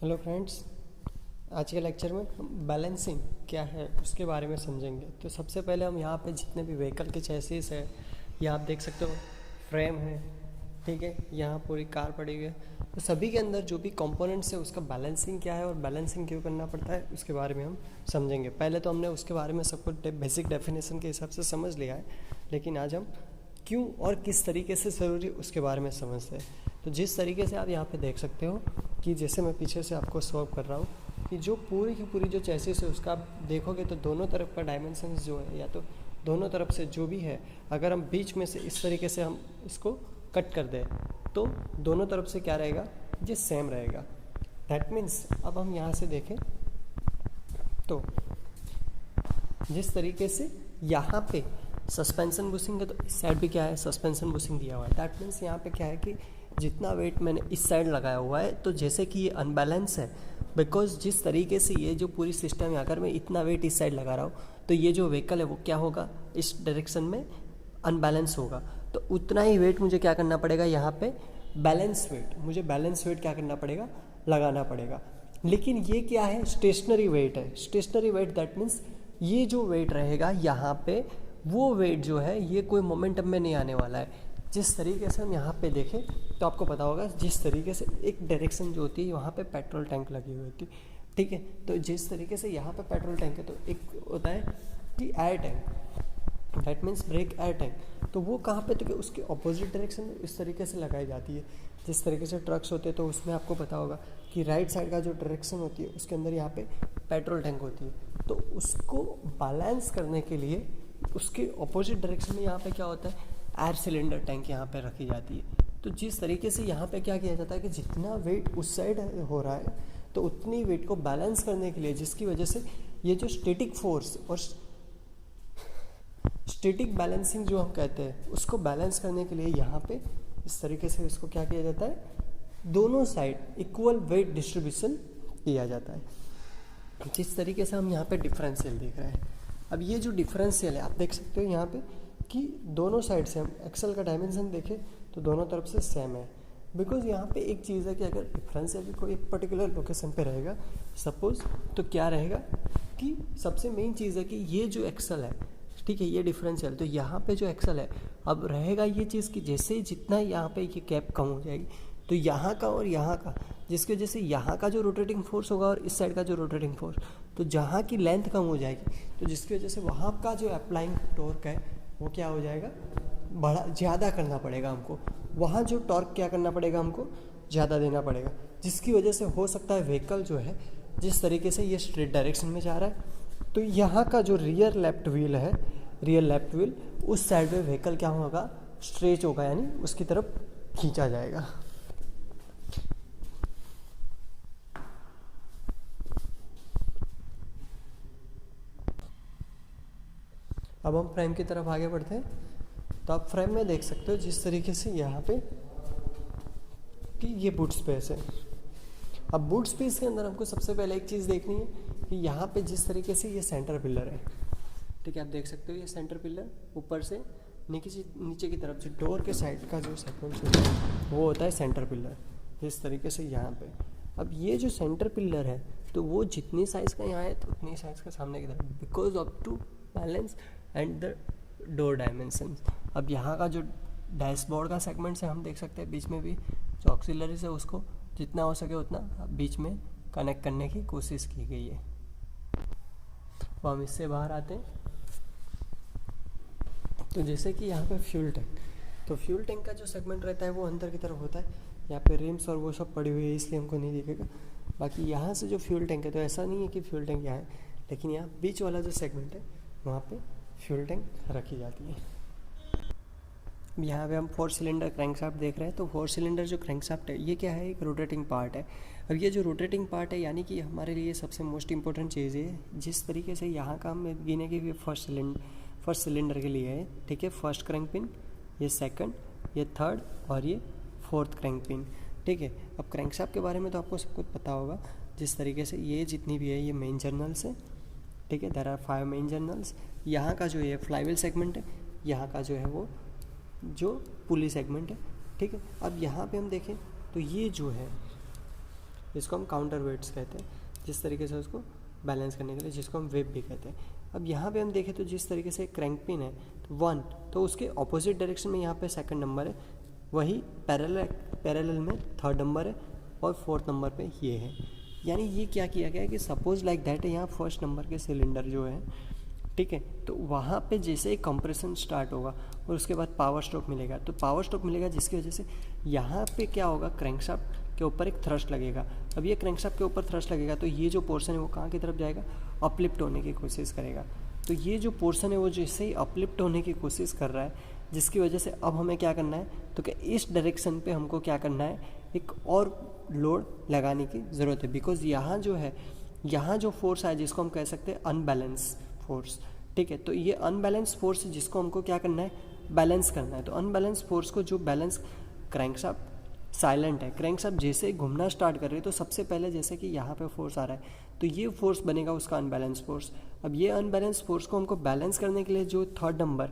Hello friends, आज के lecture में हम बैलेंसिंग क्या है उसके बारे में समझेंगे। तो सबसे पहले हम यहाँ पे जितने भी व्हीकल के चेसिस है, ये आप देख सकते हो, फ्रेम है, ठीक है, यहाँ पूरी कार पड़ी हुई है। तो सभी के अंदर जो भी कंपोनेंट्स है उसका बैलेंसिंग क्या है और बैलेंसिंग क्यों करना पड़ता है उसके बारे में हम समझेंगे। पहले तो हमने उसके बारे में सब कुछ बेसिक डेफिनेशन के हिसाब से समझ लिया है, लेकिन आज हम क्यों और किस तरीके से ज़रूरी उसके बारे में समझते हैं। तो जिस तरीके से आप यहाँ पे देख सकते हो कि जैसे मैं पीछे से आपको सॉल्व कर रहा हूँ कि जो पूरी की पूरी जो चेसिस है उसका आप देखोगे तो दोनों तरफ का डायमेंशंस जो है, या तो दोनों तरफ से जो भी है, अगर हम बीच में से इस तरीके से हम इसको कट कर दें तो दोनों तरफ से क्या रहेगा, ये सेम रहेगा। दैट मीन्स अब हम यहाँ से देखें तो जिस तरीके से यहाँ पे सस्पेंशन बुशिंग है तो इस साइड भी क्या है, सस्पेंशन बुशिंग दिया हुआ है। दैट मीन्स यहाँ पे क्या है कि जितना वेट मैंने इस साइड लगाया हुआ है तो जैसे कि ये अनबैलेंस है, बिकॉज जिस तरीके से ये जो पूरी सिस्टम है, अगर मैं इतना वेट इस साइड लगा रहा हूँ तो ये जो व्हीकल है वो क्या होगा, इस डायरेक्शन में अनबैलेंस होगा। तो उतना ही वेट मुझे क्या करना पड़ेगा, यहाँ पे बैलेंस वेट, मुझे बैलेंस वेट क्या करना पड़ेगा, लगाना पड़ेगा। लेकिन ये क्या है, स्टेशनरी वेट है। स्टेशनरी वेट दैट मीन्स ये जो वेट रहेगा यहाँ पे, वो वेट जो है ये कोई मोमेंटम में नहीं आने वाला है। जिस तरीके से हम यहाँ पे देखें तो आपको पता होगा, जिस तरीके से एक डायरेक्शन जो होती है वहाँ पे पेट्रोल टैंक लगी हुई होती है, ठीक है। तो जिस तरीके से यहाँ पे पेट्रोल टैंक है तो एक होता है कि air tank, that means brake air tank. तो वो कहाँ पे, तो कि उसके ऑपोजिट डायरेक्शन में इस तरीके से लगाई जाती है। जिस तरीके से ट्रक्स होते हैं तो उसमें आपको पता होगा कि राइट साइड का जो डायरेक्शन होती है उसके अंदर यहाँ पे पेट्रोल टैंक होती है। तो उसको बैलेंस करने के लिए उसके ऑपोजिट डायरेक्शन में यहाँ पे क्या होता है, एयर सिलेंडर टैंक यहाँ पे रखी जाती है। तो जिस तरीके से यहाँ पे क्या किया जाता है कि जितना वेट उस साइड हो रहा है तो उतनी वेट को बैलेंस करने के लिए, जिसकी वजह से ये जो स्टैटिक फोर्स और स्टैटिक बैलेंसिंग जो हम कहते हैं उसको बैलेंस करने के लिए यहाँ पे इस तरीके से इसको क्या किया जाता है, दोनों साइड इक्वल वेट डिस्ट्रीब्यूशन किया जाता है। जिस तरीके से हम यहाँ पे डिफरेंशियल देख रहे हैं, अब ये जो डिफरेंशियल है आप देख सकते हो यहाँ पे कि दोनों साइड से हम एक्सल का डायमेंशन देखें तो दोनों तरफ से सेम है। बिकॉज यहाँ पे एक चीज़ है कि अगर डिफरेंशियल भी कोई एक पर्टिकुलर लोकेशन पे रहेगा सपोज, तो क्या रहेगा कि सबसे मेन चीज़ है कि ये जो एक्सल है, ठीक है, ये डिफरेंशियल, तो यहाँ पे जो एक्सल है अब रहेगा ये चीज़ कि जैसे जितना यहाँ पे ये कैप कम हो जाएगी तो यहाँ का और यहाँ का, जिसकी वजह से यहाँ का जो रोटेटिंग फोर्स होगा और इस साइड का जो रोटेटिंग फोर्स, तो जहाँ की लेंथ कम हो जाएगी तो जिसकी वजह से वहाँ का जो अप्लाइंग टॉर्क है वो क्या हो जाएगा, बड़ा ज़्यादा करना पड़ेगा हमको। वहाँ जो टॉर्क क्या करना पड़ेगा, हमको ज़्यादा देना पड़ेगा, जिसकी वजह से हो सकता है व्हीकल जो है जिस तरीके से ये स्ट्रेट डायरेक्शन में जा रहा है तो यहाँ का जो रियर लेफ्ट व्हील है, रियर लेफ्ट व्हील उस साइड में व्हीकल क्या होगा, स्ट्रेच होगा, यानी उसकी तरफ खींचा जाएगा। अब हम फ्रेम की तरफ आगे बढ़ते हैं। तो आप फ्रेम में देख सकते हो जिस तरीके से यहाँ पे कि ये बूट स्पेस है। अब बूट स्पेस के अंदर हमको सबसे पहले एक चीज़ देखनी है कि यहाँ पे जिस तरीके से ये सेंटर पिलर है, ठीक है, आप देख सकते हो ये सेंटर पिलर ऊपर से नीचे की तरफ जो डोर के साइड का जो सेगमेंट होता है वो होता है सेंटर पिलर, जिस तरीके से यहाँ पे। अब ये जो सेंटर पिलर है तो वो जितनी साइज़ का यहाँ है तो उतनी साइज़ का सामने की तरफ, because of to balance and the door dimension. अब यहाँ का जो डैशबोर्ड का सेगमेंट से हम देख सकते हैं बीच में भी जो ऑक्सिलरीज है उसको जितना हो सके उतना बीच में कनेक्ट करने की कोशिश की गई है। तो हम इससे बाहर आते हैं। तो जैसे कि यहाँ पे फ्यूल टैंक, तो फ्यूल टैंक का जो सेगमेंट रहता है वो अंदर की तरफ होता है। यहाँ पे रिम्स और वो सब पड़ी हुई है इसलिए हमको नहीं दिखेगा। बाकी यहाँ से जो फ्यूल टैंक है तो ऐसा नहीं है कि फ्यूल टैंक यहाँ है, लेकिन यहाँ बीच वाला जो सेगमेंट है वहाँ पे फ्यूल टैंक रखी जाती है। यहाँ पे हम 4 सिलेंडर क्रैंकशाफ्ट देख रहे हैं। तो 4 सिलेंडर जो क्रैंकशाफ्ट है ये क्या है, एक रोटेटिंग पार्ट है। और ये जो रोटेटिंग पार्ट है यानी कि हमारे लिए सबसे मोस्ट इंपॉर्टेंट चीज़ है। जिस तरीके से यहाँ का हम गिने कि फर्स्ट सिलेंडर के लिए है, ठीक है, फर्स्ट क्रैंक पिन, ये सेकंड, ये थर्ड और ये फोर्थ क्रैंक पिन, ठीक है। अब क्रैंकशाफ्ट के बारे में तो आपको सब कुछ पता होगा। जिस तरीके से ये जितनी भी है ये मेन जर्नल्स है, ठीक है, देयर आर 5 मेन जर्नल्स। यहाँ का जो ये फ्लाईव्हील सेगमेंट है, यहाँ का जो है वो जो पुली सेगमेंट है, ठीक है। अब यहाँ पे हम देखें तो ये जो है जिसको हम काउंटर वेट्स कहते हैं, जिस तरीके से उसको बैलेंस करने के लिए, जिसको हम वेब भी कहते हैं। अब यहाँ पे हम देखें तो जिस तरीके से क्रैंक पिन है 1, तो उसके ऑपोजिट डायरेक्शन में यहाँ पे सेकंड नंबर है, वही पैरेलल में थर्ड नंबर है, और फोर्थ नंबर पे ये है। यानी ये क्या किया गया है कि सपोज लाइक दैट है, यहाँ फर्स्ट नंबर के सिलेंडर जो है, ठीक है, तो वहाँ पे जैसे ही कंप्रेशन स्टार्ट होगा और उसके बाद पावर स्ट्रोक मिलेगा, तो पावर स्ट्रोक मिलेगा जिसकी वजह से यहाँ पे क्या होगा, क्रैंकशाफ्ट के ऊपर एक थ्रस्ट लगेगा। अब ये क्रैंकशाफ्ट के ऊपर थ्रस्ट लगेगा तो ये जो पोर्शन है वो कहाँ की तरफ जाएगा, अपलिफ्ट होने की कोशिश करेगा। तो ये जो पोर्शन है वो जैसे ही अपलिफ्ट होने की कोशिश कर रहा है, जिसकी वजह से अब हमें क्या करना है, तो क्या इस डायरेक्शन पे हमको क्या करना है, एक और लोड लगाने की ज़रूरत है। बिकॉज यहाँ जो है, यहाँ जो फोर्स है जिसको हम कह सकते हैं अनबैलेंस फोर्स, ठीक है, तो ये अनबैलेंस फोर्स जिसको हमको क्या करना है, बैलेंस करना है। तो अनबैलेंस फोर्स को जो बैलेंस, क्रैंकशाफ्ट साइलेंट है, क्रैंकशाफ्ट जैसे ही घूमना स्टार्ट कर रही है तो सबसे पहले जैसे कि यहाँ पे फोर्स आ रहा है तो ये फोर्स बनेगा उसका अनबैलेंस फोर्स। अब ये अनबैलेंस फोर्स को हमको बैलेंस करने के लिए जो थर्ड नंबर,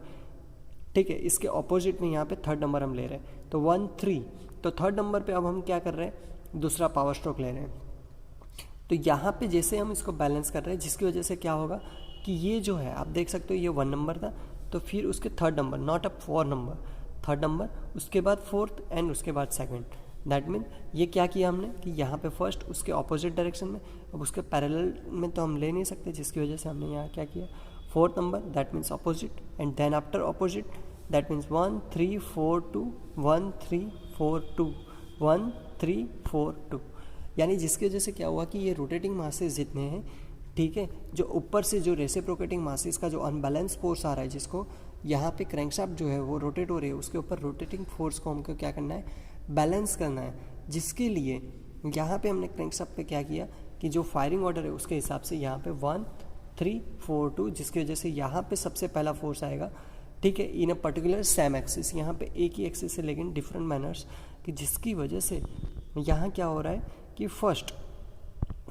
ठीक है, इसके ऑपोजिट में यहाँ पे थर्ड नंबर हम ले रहे हैं, तो 1 3, तो थर्ड नंबर पे अब हम क्या कर रहे हैं, दूसरा पावर स्ट्रोक ले रहे हैं। तो यहाँ पे जैसे हम इसको बैलेंस कर रहे हैं, जिसकी वजह से क्या होगा कि ये जो है आप देख सकते हो, ये 1 नंबर था, तो फिर उसके third number, not a 4 number, third number, उसके बाद फोर्थ एंड उसके बाद सेकंड। दैट मीन ये क्या किया हमने कि यहाँ पे फर्स्ट उसके ऑपोजिट डायरेक्शन में, अब उसके पैरेलल में तो हम ले नहीं सकते, जिसकी वजह से हमने यहाँ क्या किया, fourth number, that means opposite, and then after opposite, that means 1 3 4 2, 1 3 4 2, 1 3 4 2। यानी जिसकी वजह से क्या हुआ कि ये रोटेटिंग मासेस जितने हैं, ठीक है, जो ऊपर से जो रेसिप्रोकेटिंग मासेस का जो अनबैलेंस फोर्स आ रहा है, जिसको यहाँ पे क्रैंकशाफ्ट जो है वो रोटेट हो रही है, उसके ऊपर रोटेटिंग फोर्स को हमको क्या करना है, बैलेंस करना है। जिसके लिए यहाँ पे हमने क्रैंकशाफ्ट पे क्या किया कि जो फायरिंग ऑर्डर है उसके हिसाब से यहाँ पे 1 3 4 2, जिसकी वजह से यहाँ पे सबसे पहला फोर्स आएगा, ठीक है, इन अ पर्टिकुलर सेम एक्सिस, यहाँ पे एक ही एक्सिस है लेकिन डिफरेंट मैनर्स, कि जिसकी वजह से यहाँ क्या हो रहा है कि फर्स्ट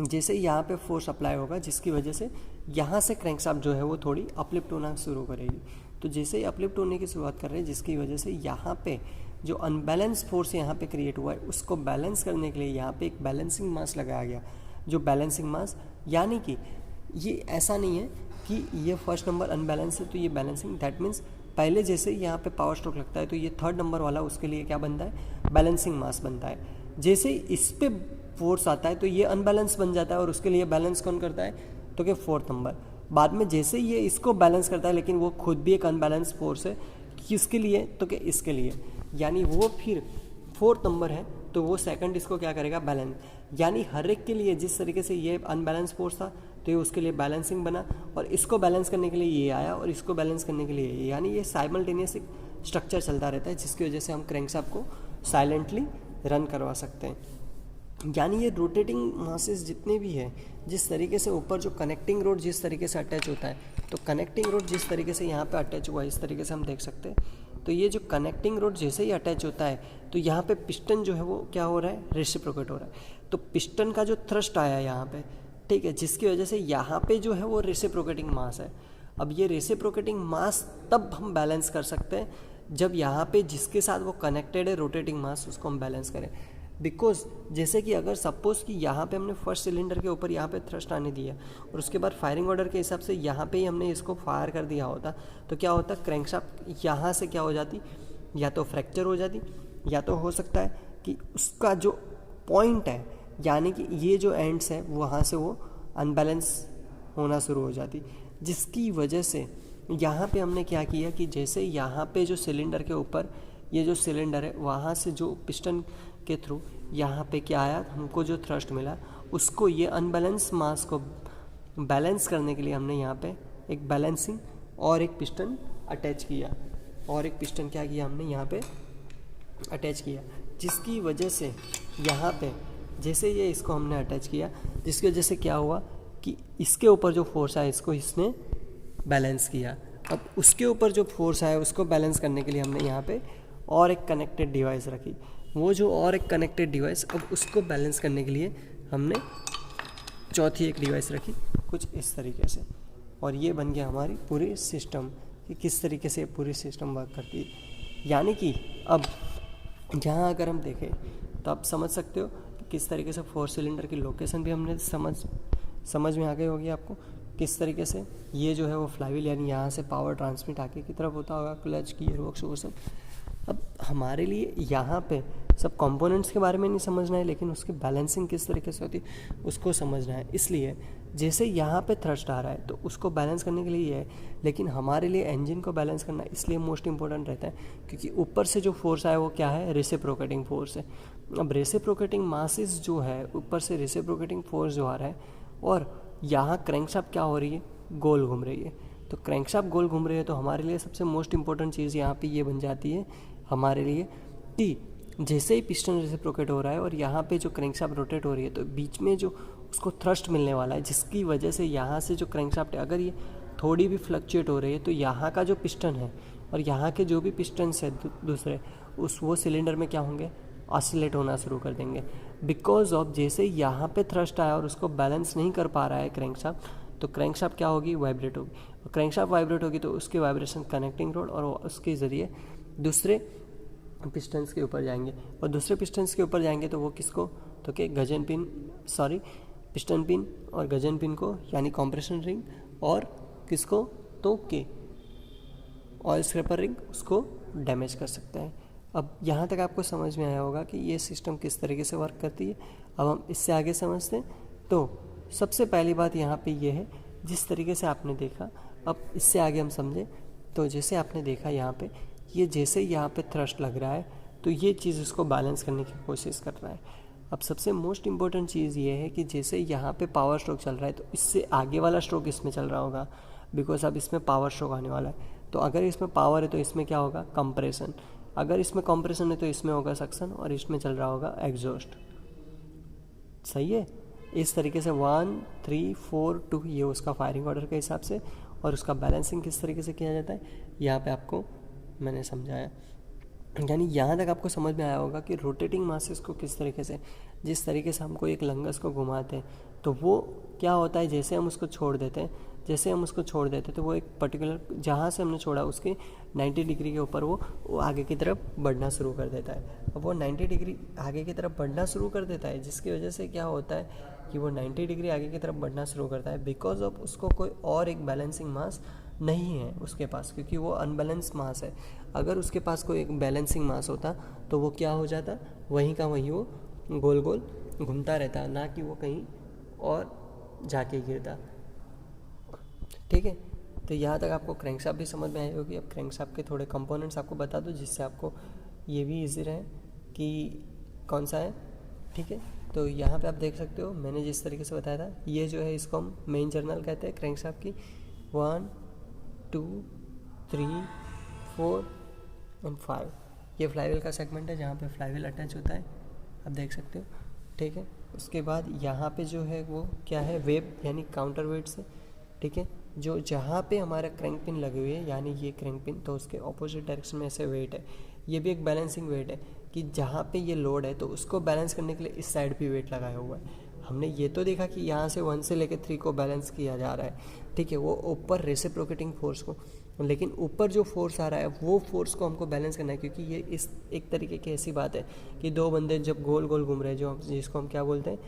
जैसे यहाँ पे फोर्स अप्लाई होगा, जिसकी वजह से यहाँ से क्रैंकशाफ्ट जो है वो थोड़ी अपलिफ्ट होना शुरू करेगी। तो जैसे ही अपलिफ्ट होने की शुरुआत कर रहे हैं, जिसकी वजह से यहाँ पे जो अनबैलेंस फोर्स यहाँ पे क्रिएट हुआ है उसको बैलेंस करने के लिए यहाँ पे एक बैलेंसिंग मास लगाया गया। जो बैलेंसिंग मास, यानी कि ये ऐसा नहीं है कि ये फर्स्ट नंबर अनबैलेंस है तो ये बैलेंसिंग, दैट मीन्स पहले जैसे ही यहाँ पे पावर स्ट्रोक लगता है तो ये थर्ड नंबर वाला उसके लिए क्या बनता है, बैलेंसिंग मास बनता है। जैसे ही इस पे फोर्स आता है तो ये अनबैलेंस बन जाता है और उसके लिए बैलेंस कौन करता है, तो क्या फोर्थ नंबर। बाद में जैसे ही ये इसको बैलेंस करता है, लेकिन वो खुद भी एक अनबैलेंस फोर्स है, किसके लिए, तो क्या इसके लिए, यानी वो फिर फोर्थ नंबर है तो वो सेकंड इसको क्या करेगा, बैलेंस। यानी हर एक के लिए जिस तरीके से ये अनबैलेंस फोर्स था तो ये उसके लिए बैलेंसिंग बना, और इसको बैलेंस करने के लिए ये आया और इसको बैलेंस करने के लिए ये, यानी ये साइमल्टेनियस एक स्ट्रक्चर चलता रहता है, जिसकी वजह से हम क्रैंकशाफ्ट को साइलेंटली रन करवा सकते हैं। यानी ये रोटेटिंग मासेस जितने भी हैं, जिस तरीके से ऊपर जो कनेक्टिंग रोड जिस तरीके से अटैच होता है, तो कनेक्टिंग रोड जिस तरीके से यहाँ पे अटैच हुआ है इस तरीके से हम देख सकते हैं। तो ये जो कनेक्टिंग रोड जैसे ही अटैच होता है तो यहाँ पे पिस्टन जो है वो क्या हो रहा है, रेसिप्रोकेट हो रहा है। तो पिस्टन का जो थ्रस्ट आया यहाँ पे, ठीक है, जिसकी वजह से यहाँ पे जो है वो रेसिप्रोकेटिंग मास है। अब ये रेसिप्रोकेटिंग मास तब हम बैलेंस कर सकते हैं जब यहाँ पे जिसके साथ वो कनेक्टेड है रोटेटिंग मास, उसको हम बैलेंस करें। बिकॉज जैसे कि अगर सपोज कि यहाँ पे हमने फर्स्ट सिलेंडर के ऊपर यहाँ पे थ्रस्ट आने दिया और उसके बाद फायरिंग ऑर्डर के हिसाब से यहाँ पे ही हमने इसको फायर कर दिया होता, तो क्या होता, क्रैंकशाफ्ट यहाँ से क्या हो जाती, या तो फ्रैक्चर हो जाती, या तो हो सकता है कि उसका जो पॉइंट है, यानी कि ये जो एंड्स है वहाँ से वो अनबैलेंस होना शुरू हो जाती। जिसकी वजह से यहाँ पे हमने क्या किया कि जैसे यहाँ पे जो सिलेंडर के ऊपर ये जो सिलेंडर है, वहाँ से जो पिस्टन के थ्रू यहाँ पे क्या आया, हमको जो थ्रस्ट मिला, उसको ये अनबैलेंस मास को बैलेंस करने के लिए हमने यहाँ पे एक बैलेंसिंग और एक पिस्टन अटैच किया, और एक पिस्टन क्या किया हमने यहाँ पे अटैच किया, जिसकी वजह से यहाँ पे जैसे ये इसको हमने अटैच किया, जिसकी वजह से क्या हुआ कि इसके ऊपर जो फोर्स आया इसको इसने बैलेंस किया। अब उसके ऊपर जो फोर्स आया उसको बैलेंस करने के लिए हमने यहाँ पे और एक कनेक्टेड डिवाइस रखी। वो जो और एक कनेक्टेड डिवाइस, अब उसको बैलेंस करने के लिए हमने चौथी एक डिवाइस रखी कुछ इस तरीके से, और ये बन गया हमारी पूरी सिस्टम कि किस तरीके से पूरी सिस्टम वर्क करती है। यानी कि अब यहाँ अगर हम देखें तो आप समझ सकते हो कि किस तरीके से 4 सिलेंडर की लोकेशन भी हमने समझ में आ गई होगी आपको, किस तरीके से ये जो है वो फ्लाईव्हील यानी यहाँ से पावर ट्रांसमिट आगे की तरफ होता होगा, क्लच गियर बॉक्स वो सब। अब हमारे लिए यहाँ पे सब कंपोनेंट्स के बारे में नहीं समझना है, लेकिन उसकी बैलेंसिंग किस तरीके से होती है उसको समझना है। इसलिए जैसे यहाँ पे थ्रस्ट आ रहा है तो उसको बैलेंस करने के लिए ये है, लेकिन हमारे लिए इंजन को बैलेंस करना इसलिए मोस्ट इंपॉर्टेंट रहता है क्योंकि ऊपर से जो फोर्स आया वो क्या है, रेसिप्रोकेटिंग फोर्स है। अब रेसिप्रोकेटिंग मासेस जो है, ऊपर से रेसिप्रोकेटिंग फोर्स जो आ रहा है और यहाँ क्रैंकशाफ्ट क्या हो रही है, गोल घूम रही है। तो क्रैंकशाफ्ट गोल घूम रही है तो हमारे लिए सबसे मोस्ट इंपॉर्टेंट चीज़ यहाँ पे ये बन जाती है हमारे लिए कि जैसे ही पिस्टन रेसिप्रोकेट हो रहा है और यहाँ पे जो क्रैंकशाफ्ट रोटेट हो रही है तो बीच में जो उसको थ्रस्ट मिलने वाला है, जिसकी वजह से यहाँ से जो क्रैंकशाफ्ट है अगर ये थोड़ी भी फ्लक्चुएट हो रही है तो यहाँ का जो पिस्टन है और यहाँ के जो भी पिस्टन्स है दूसरे वो सिलेंडर में क्या होंगे, ऑसिलेट होना शुरू कर देंगे। बिकॉज ऑफ जैसे यहाँ पे थ्रस्ट आया और उसको बैलेंस नहीं कर पा रहा है क्रैंकशाफ्ट, तो क्रैंकशाफ्ट क्या होगी, वाइब्रेट होगी। और क्रैंकशाफ्ट वाइब्रेट होगी तो उसकी वाइब्रेशन कनेक्टिंग रोड और उसके ज़रिए दूसरे पिस्टन्स के ऊपर जाएंगे और दूसरे पिस्टन्स के ऊपर जाएंगे तो वो किसको, तो कि पिस्टन पिन और गजन पिन को यानी कंप्रेशन रिंग, और किसको, तो कि ऑयल स्क्रैपर रिंग, उसको डैमेज कर सकता है। अब यहाँ तक आपको समझ में आया होगा कि ये सिस्टम किस तरीके से वर्क करती है। अब हम इससे आगे समझते हैं। तो सबसे पहली बात यहाँ पे ये है, जिस तरीके से आपने देखा, अब इससे आगे हम समझें तो जैसे आपने देखा यहाँ पे ये जैसे यहाँ पे थ्रस्ट लग रहा है तो ये चीज़ उसको बैलेंस करने की कोशिश कर रहा है। अब सबसे मोस्ट इम्पोर्टेंट चीज़ ये है कि जैसे यहाँ पे पावर स्ट्रोक चल रहा है तो इससे आगे वाला स्ट्रोक इसमें चल रहा होगा, बिकॉज अब इसमें पावर स्ट्रोक आने वाला है। तो अगर इसमें पावर है तो इसमें क्या होगा, कंप्रेशन। अगर इसमें कंप्रेशन है तो इसमें होगा सक्शन और इसमें चल रहा होगा एग्जॉस्ट। सही है। इस तरीके से 1 3 4 2 ये उसका फायरिंग ऑर्डर के हिसाब से, और उसका बैलेंसिंग किस तरीके से किया जाता है यहाँ पे आपको मैंने समझाया। यानी यहाँ तक आपको समझ में आया होगा कि रोटेटिंग मासेस को किस तरीके से, जिस तरीके से हमको एक लंगस को घुमाते हैं तो वो क्या होता है, जैसे हम उसको छोड़ देते हैं तो वो एक पर्टिकुलर जहाँ से हमने छोड़ा उसके 90 डिग्री के ऊपर वो आगे की तरफ बढ़ना शुरू कर देता है। अब वो 90 डिग्री आगे की तरफ बढ़ना शुरू कर देता है, जिसकी वजह से क्या होता है कि वो 90 डिग्री आगे की तरफ बढ़ना शुरू करता है बिकॉज ऑफ उसको कोई और एक बैलेंसिंग मास नहीं है उसके पास, क्योंकि वो अनबैलेंस मास है। अगर उसके पास कोई एक बैलेंसिंग मास होता तो वो क्या हो जाता, वहीं का वहीं वो गोल गोल घूमता रहता, ना कि वो कहीं और जाके गिरता। ठीक है। तो यहाँ तक आपको क्रैंकशाफ्ट भी समझ में आई होगी। अब क्रैंकशाफ्ट के थोड़े कंपोनेंट्स आपको बता दूँ जिससे आपको ये भी इजी रहे कि कौन सा है। ठीक है। तो यहाँ पे आप देख सकते हो मैंने जिस तरीके से बताया था, ये जो है इसको हम मेन जर्नल कहते हैं क्रैंकशाफ्ट की। 1 2 3 4 एंड 5 ये फ्लाईव्हील का सेगमेंट है जहाँ पे फ्लाईव्हील अटैच होता है, आप देख सकते हो। ठीक है। उसके बाद यहाँ पे जो है वो क्या है, वेब यानी काउंटर वेट से। ठीक है। जो जहाँ पे हमारा क्रैंक पिन लगे हुए है यानी ये क्रैंक पिन, तो उसके ऑपोजिट डायरेक्शन में ऐसे वेट है। ये भी एक बैलेंसिंग वेट है कि जहाँ पे ये लोड है तो उसको बैलेंस करने के लिए इस साइड भी वेट लगाया हुआ है। हमने ये तो देखा कि यहाँ से 1 से लेकर 3 को बैलेंस किया जा रहा है। ठीक है। वो ऊपर रेसिप्रोकेटिंग फोर्स को, लेकिन ऊपर जो फोर्स आ रहा है वो फोर्स को हमको बैलेंस करना है, क्योंकि ये इस एक तरीके की ऐसी बात है कि दो बंदे जब गोल गोल घूम रहे हैं, जो जिसको हम क्या बोलते हैं,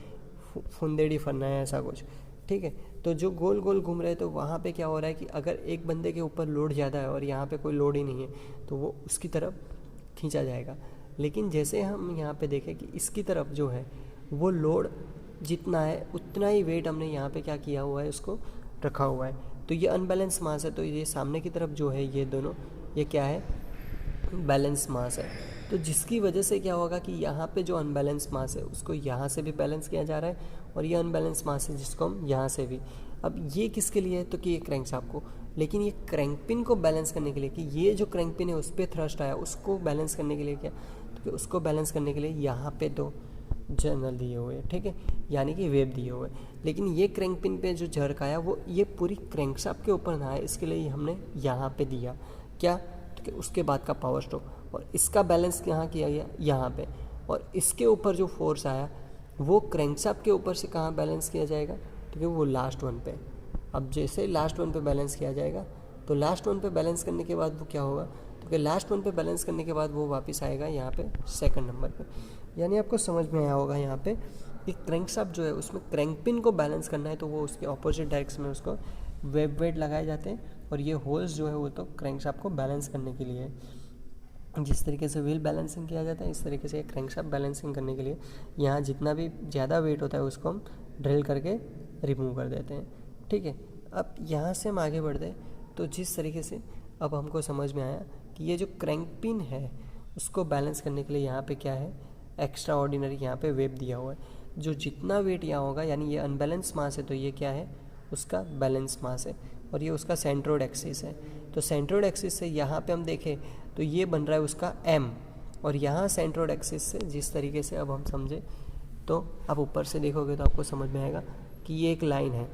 फुंदेड़ी फरना है ऐसा कुछ। ठीक है। तो जो गोल गोल घूम रहे हैं तो वहाँ पे क्या हो रहा है कि अगर एक बंदे के ऊपर लोड ज़्यादा है और यहाँ पे कोई लोड ही नहीं है तो वो उसकी तरफ खींचा जाएगा। लेकिन जैसे हम यहाँ पे देखें कि इसकी तरफ जो है वो लोड जितना है उतना ही वेट हमने यहाँ पे क्या किया हुआ है, उसको रखा हुआ है। तो ये अनबैलेंस मास है, तो ये सामने की तरफ जो है ये दोनों ये क्या है, बैलेंस मास है। तो जिसकी वजह से क्या होगा कि यहाँ पे जो अनबैलेंस मास है उसको यहाँ से भी बैलेंस किया जा रहा है, और ये अनबैलेंस मास है जिसको हम यहाँ से भी। अब ये किसके लिए है, तो कि ये क्रैंकशाफ्ट को, लेकिन ये क्रैंक पिन को बैलेंस करने के लिए कि ये जो क्रैंक पिन है उस पर थ्रस्ट आया उसको बैलेंस करने के लिए क्या, तो कि उसको बैलेंस करने के लिए यहाँ पे 2 जर्नल दिए हुए हैं। ठीक है। यानी कि वेब दिए हुए हैं। लेकिन ये क्रैंक पिन पे जो झर्क आया वो ये पूरी क्रैंकशाफ्ट के ऊपर ना है, इसके लिए हमने यहाँ पे दिया क्या, तो कि उसके बाद का पावर स्ट्रोक, और इसका बैलेंस यहाँ किया गया यहाँ पे, और इसके ऊपर जो फोर्स आया वो क्रैंकशाफ्ट के ऊपर से कहाँ बैलेंस किया जाएगा, तो कि वो लास्ट वन पे। अब जैसे लास्ट वन पे बैलेंस किया जाएगा तो लास्ट वन पे बैलेंस करने के बाद वो क्या होगा, तो कि लास्ट वन पे बैलेंस करने के बाद वो वापस आएगा यहाँ पे सेकंड नंबर पे। यानी आपको समझ में आया होगा यहाँ पे कि क्रैंकशाफ्ट जो है उसमें क्रैंकपिन को बैलेंस करना है तो वो उसके ऑपोजिट डायरेक्शन में उसको वेब वेट लगाए जाते हैं, और ये होल्स जो है वो तो क्रैंकशाफ्ट को बैलेंस करने के लिए है। जिस तरीके से व्हील बैलेंसिंग किया जाता है इस तरीके से क्रैंकशाफ्ट बैलेंसिंग करने के लिए यहाँ जितना भी ज़्यादा वेट होता है उसको हम ड्रिल करके रिमूव कर देते हैं। ठीक है, अब यहाँ से हम आगे बढ़ते हैं तो जिस तरीके से अब हमको समझ में आया कि ये जो क्रैंक पिन है उसको बैलेंस करने के लिए यहाँ पे क्या है, एक्स्ट्रा ऑर्डिनरी यहाँ पे वेब दिया हुआ है। जो जितना वेट यहाँ होगा, यानी ये अनबैलेंस मास है तो ये क्या है, उसका बैलेंस मास है, और ये उसका सेंट्रोइड एक्सिस है। तो सेंट्रोइड एक्सिस से यहाँ पे हम देखें तो ये बन रहा है उसका एम, और यहाँ सेंट्रोइड एक्सिस से जिस तरीके से अब हम समझे तो आप ऊपर से देखोगे तो आपको समझ में आएगा कि ये एक लाइन है।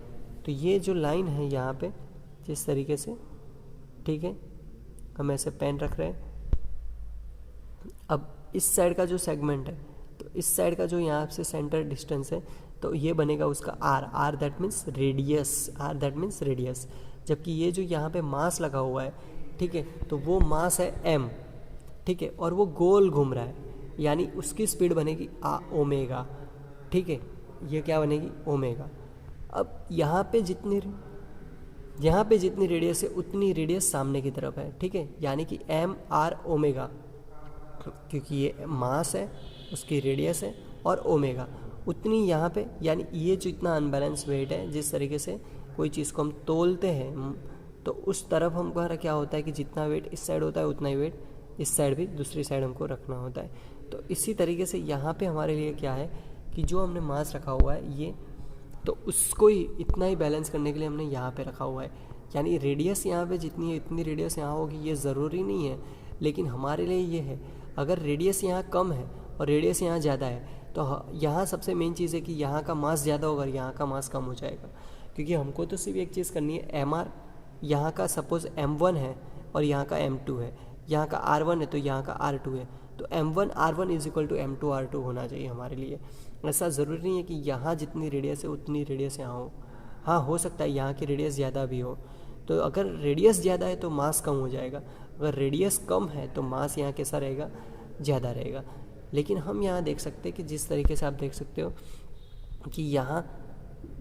तो ये जो लाइन है यहाँ पे जिस तरीके से, ठीक है, हम ऐसे पेन रख रहे हैं। अब इस साइड का जो सेगमेंट है तो इस साइड का जो यहाँ से सेंटर डिस्टेंस है तो ये बनेगा उसका आर दैट मीन्स रेडियस, जबकि ये जो यहाँ पे मास लगा हुआ है, ठीक है, तो वो मास है एम, ठीक है, और वो गोल घूम रहा है, यानी उसकी स्पीड बनेगी ओमेगा, ठीक है, ये क्या बनेगी, ओमेगा। अब यहाँ पे जितनी रेडियस है उतनी रेडियस सामने की तरफ है, ठीक है, यानी कि एम आर ओमेगा, क्योंकि ये मास है उसकी रेडियस है और ओमेगा उतनी यहाँ पे, यानी ये जो इतना अनबैलेंस वेट है, जिस तरीके से कोई चीज़ को हम तोलते हैं तो उस तरफ हमारा क्या होता है कि जितना वेट इस साइड होता है उतना ही वेट इस साइड भी दूसरी साइड हमको रखना होता है। तो इसी तरीके से यहाँ पे हमारे लिए क्या है कि जो हमने मास रखा हुआ है ये, तो उसको ही इतना ही बैलेंस करने के लिए हमने यहाँ पे रखा हुआ है, यानी रेडियस यहाँ पे जितनी है इतनी रेडियस यहाँ होगी, ये ज़रूरी नहीं है, लेकिन हमारे लिए ये है अगर रेडियस यहाँ कम है और रेडियस यहाँ ज़्यादा है तो यहाँ सबसे मेन चीज़ है कि यहाँ का मास ज़्यादा होगा और यहाँ का मास कम हो जाएगा, क्योंकि हमको तो सिर्फ एक चीज़ करनी है, एम आर यहाँ का सपोज़ m1 है और यहाँ का m2 है, यहाँ का r1 है तो यहाँ का r2 है, तो m1 r1 is equal to m2 r2 होना चाहिए हमारे लिए। ऐसा ज़रूरी नहीं है कि यहाँ जितनी रेडियस है उतनी रेडियस यहाँ हो, हाँ हो सकता है यहाँ की रेडियस ज़्यादा भी हो, तो अगर रेडियस ज़्यादा है तो मास कम हो जाएगा, अगर रेडियस कम है तो मास यहाँ कैसा रहेगा, ज़्यादा रहेगा। लेकिन हम यहाँ देख सकते हैं कि जिस तरीके से आप देख सकते हो कि यहाँ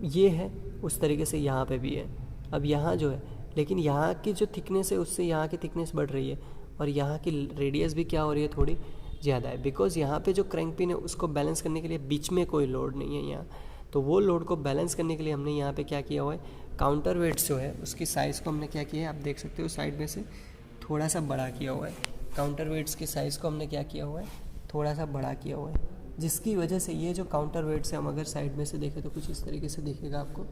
ये है उस तरीके से यहाँ पे भी है। अब यहाँ जो है, लेकिन यहाँ की जो थिकनेस है उससे यहाँ की थिकनेस बढ़ रही है और यहाँ की रेडियस भी क्या हो रही है, थोड़ी ज़्यादा है, बिकॉज यहाँ पे जो क्रैंक पिन है उसको बैलेंस करने के लिए बीच में कोई लोड नहीं है यहाँ, तो वो लोड को बैलेंस करने के लिए हमने यहाँ पे क्या किया हुआ है, काउंटर वेट्स जो है उसकी साइज़ को हमने क्या किया है, आप देख सकते हो साइड में से थोड़ा सा बड़ा किया हुआ है, काउंटर वेट्स की साइज़ को हमने क्या किया हुआ है, थोड़ा सा बड़ा किया हुआ है, जिसकी वजह से ये जो काउंटर वेट्स है हम अगर साइड में से देखें तो कुछ इस तरीके से दिखेगा आपको,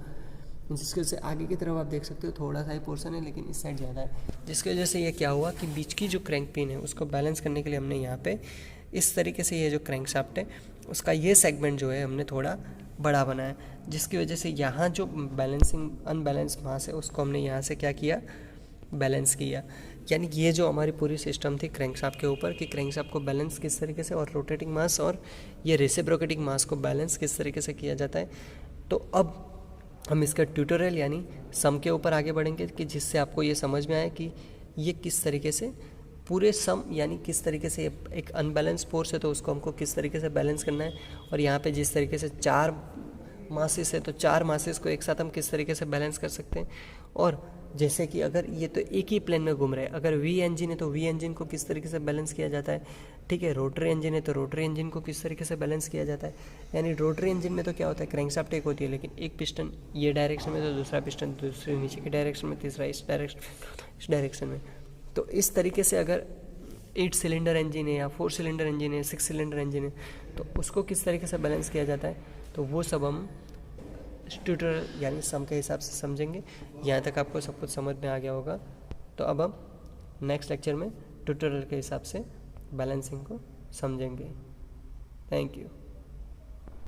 जिसकी वजह से आगे की तरफ आप देख सकते हो थोड़ा सा ही पोर्शन है लेकिन इस साइड ज़्यादा है, जिसकी वजह से ये क्या हुआ कि बीच की जो क्रैंक पिन है उसको बैलेंस करने के लिए हमने यहाँ पे इस तरीके से ये जो क्रैंक शाफ्ट है उसका ये सेगमेंट जो है हमने थोड़ा बड़ा बनाया, जिसकी वजह से यहाँ जो अनबैलेंस मास है उसको हमने यहाँ से क्या किया, बैलेंस किया। यानी ये जो हमारी पूरी सिस्टम थी क्रैंकशाफ्ट के ऊपर कि क्रैंकशाफ्ट को बैलेंस किस तरीके से और रोटेटिंग मास और ये रेसिप्रोकेटिंग मास को बैलेंस किस तरीके से किया जाता है। तो अब हम इसका ट्यूटोरियल यानी सम के ऊपर आगे बढ़ेंगे कि जिससे आपको ये समझ में आए कि ये किस तरीके से पूरे सम यानी किस तरीके से एक अनबैलेंस फोर्स है तो उसको हमको किस तरीके से बैलेंस करना है, और यहाँ पे जिस तरीके से 4 मासेस है तो 4 मासेस को एक साथ हम किस तरीके से बैलेंस कर सकते हैं। और जैसे कि अगर ये तो एक ही प्लेन में घूम रहा है, अगर वी इंजन है तो वी इंजन को किस तरीके से बैलेंस किया जाता है, ठीक है, रोटरी इंजन है तो रोटरी इंजन को किस तरीके से बैलेंस किया जाता है। यानी रोटरी इंजन में तो क्या होता है, क्रैंकशाफ्ट एक होती है लेकिन एक पिस्टन ये डायरेक्शन में तो दूसरा पिस्टन दूसरे नीचे की डायरेक्शन में, तीसरा इस डायरेक्शन में। तो इस तरीके से अगर 8 सिलेंडर इंजन है या 4 सिलेंडर इंजन है, 6 सिलेंडर इंजन है तो उसको किस तरीके से बैलेंस किया जाता है, तो वो सब हम ट्यूटोरियल यानी सम के हिसाब से समझेंगे। यहाँ तक आपको सब कुछ समझ में आ गया होगा, तो अब हम नेक्स्ट लेक्चर में ट्यूटोरियल के हिसाब से बैलेंसिंग को समझेंगे। Thank you.